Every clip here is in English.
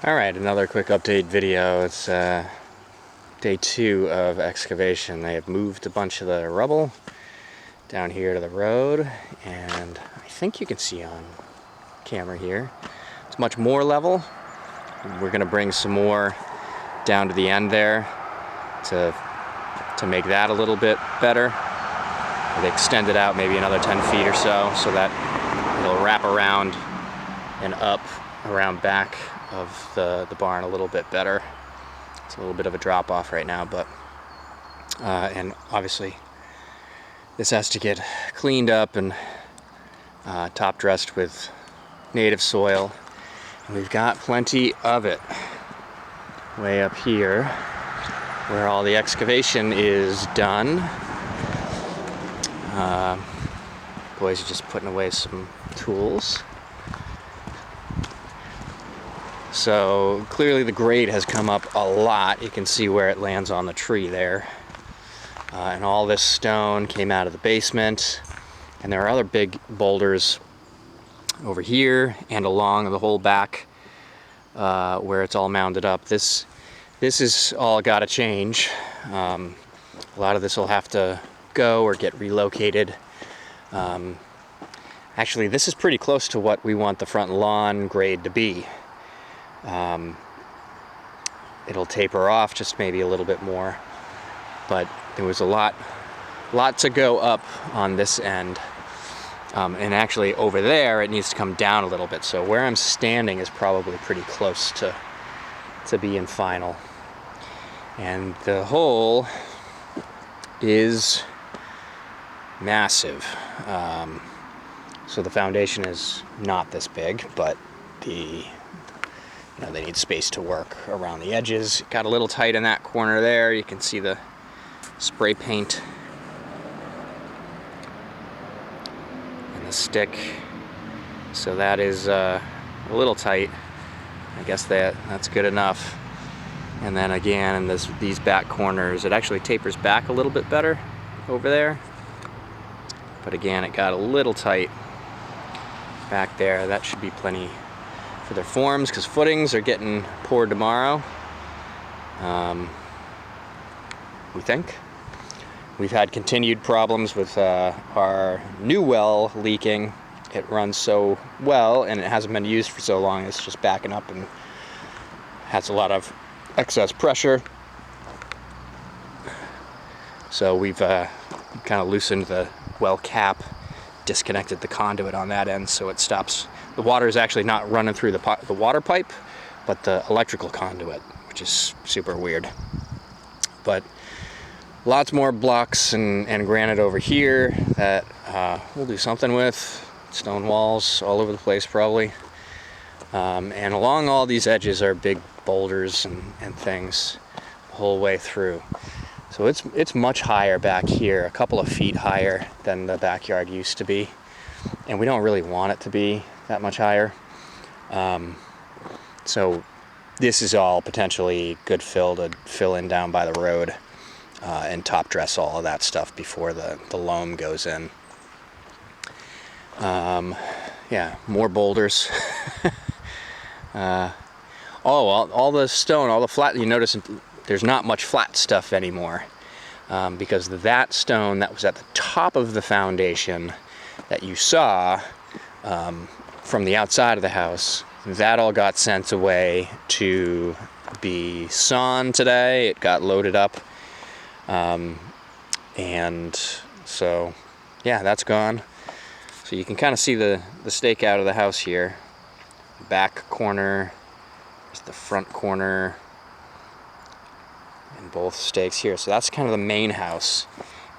Alright, another quick update video. It's day 2 of excavation. They have moved a bunch of the rubble down here to the road, and I think you can see on camera here, it's much more level. We're going to bring some more down to the end there to make that a little bit better. They extend it out maybe another 10 feet or so that it'll wrap around and up around back of the barn a little bit better. It's a little bit of a drop off right now, but and obviously this has to get cleaned up and top dressed with native soil, and we've got plenty of it way up here where all the excavation is done. Boys are just putting away some tools. So clearly the grade has come up a lot. You can see where it lands on the tree there. And all this stone came out of the basement. And there are other big boulders over here and along the whole back where it's all mounded up. This is all got to change. A lot of this will have to go or get relocated. Actually, this is pretty close to what we want the front lawn grade to be. It'll taper off just maybe a little bit more, but there was a lot to go up on this end, and actually over there it needs to come down a little bit. So where I'm standing is probably pretty close to being final, and the hole is massive. So the foundation is not this big, but they need space to work around the edges. It got a little tight in that corner there. You can see the spray paint and the stick. So that is a little tight. I guess that's good enough. And then again, in these back corners, it actually tapers back a little bit better over there. But again, it got a little tight back there. That should be plenty for their forms, because footings are getting poured tomorrow. We think. We've had continued problems with our new well leaking. It runs so well and it hasn't been used for so long, it's just backing up and has a lot of excess pressure. So we've kind of loosened the well cap, disconnected the conduit on that end so it stops. The water is actually not running through the water pipe, but the electrical conduit, which is super weird. But lots more blocks and granite over here that we'll do something with. Stone walls all over the place probably. And along all these edges are big boulders and things the whole way through. So it's much higher back here, a couple of feet higher than the backyard used to be. And we don't really want it to be that much higher. So this is all potentially good fill to fill in down by the road and top dress all of that stuff before the loam goes in. Yeah, more boulders. All the stone, all the flat, you notice there's not much flat stuff anymore, because that stone that was at the top of the foundation that you saw from the outside of the house, that all got sent away to be sawn today. It got loaded up, and so yeah, that's gone. So you can kind of see the stake out of the house here. Back corner, the front corner, and both stakes here. So that's kind of the main house.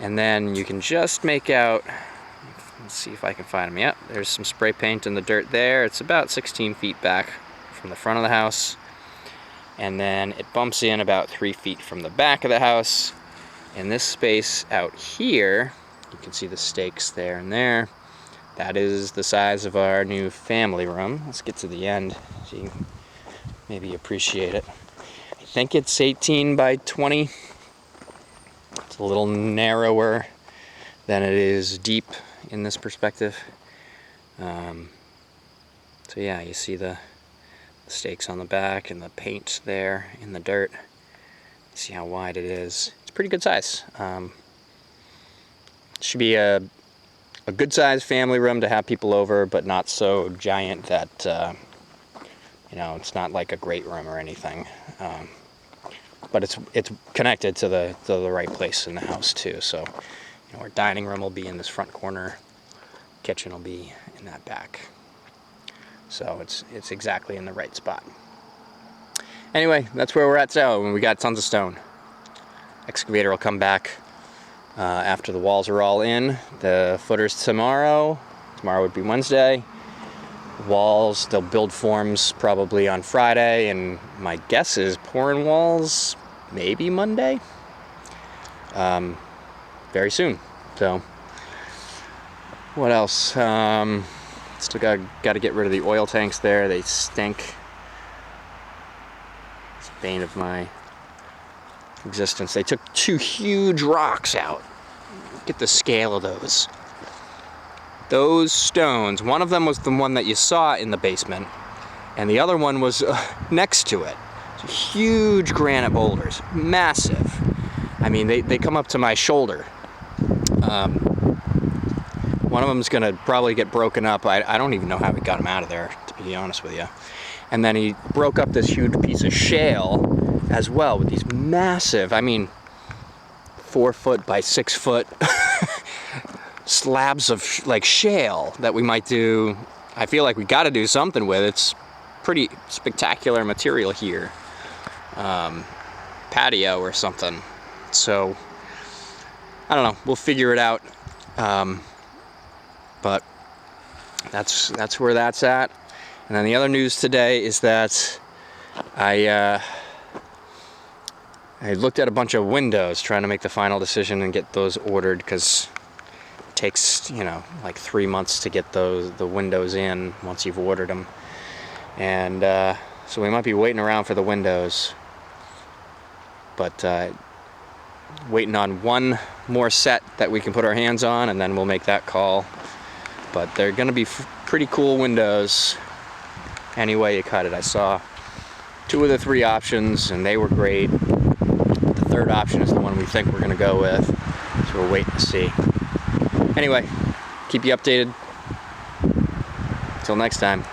And then you can just make out, let's see if I can find them. Yep, there's some spray paint in the dirt there. It's about 16 feet back from the front of the house. And then it bumps in about 3 feet from the back of the house. And this space out here, you can see the stakes there and there. That is the size of our new family room. Let's get to the end so you can maybe appreciate it. I think it's 18 by 20. It's a little narrower than it is deep in this perspective. So yeah, you see the stakes on the back and the paint there in the dirt. See how wide it is. It's pretty good size. Should be a good size family room to have people over, but not so giant that you know, it's not like a great room or anything. But it's connected to the right place in the house too. So, you know, our dining room will be in this front corner. Kitchen will be in that back. So it's exactly in the right spot. Anyway, that's where we're at now. We got tons of stone. Excavator will come back after the walls are all in. The footers tomorrow. Tomorrow would be Wednesday. Walls, they'll build forms probably on Friday, and my guess is pouring walls maybe Monday. Very soon. So, what else? Still got to get rid of the oil tanks there. They stink. It's the bane of my existence. They took 2 huge rocks out. Look at the scale of those. Those stones, one of them was the one that you saw in the basement, and the other one was next to it. So huge granite boulders, massive. I mean, they come up to my shoulder. One of them's gonna probably get broken up. I don't even know how we got him out of there, to be honest with you. And then he broke up this huge piece of shale as well with these massive, I mean, 4 foot by 6 foot slabs of like shale that we might do. I feel like we got to do something with. It's pretty spectacular material here. Patio or something. So I don't know. We'll figure it out. But that's where that's at. And then the other news today is that I looked at a bunch of windows, trying to make the final decision and get those ordered, because it takes, you know, like 3 months to get the windows in once you've ordered them. And so we might be waiting around for the windows, but waiting on one more set that we can put our hands on, and then we'll make that call. But they're going to be pretty cool windows any way you cut it. I saw 2 of the 3 options, and they were great. The third option is the one we think we're going to go with, so we're waiting to see. Anyway, keep you updated. Until next time.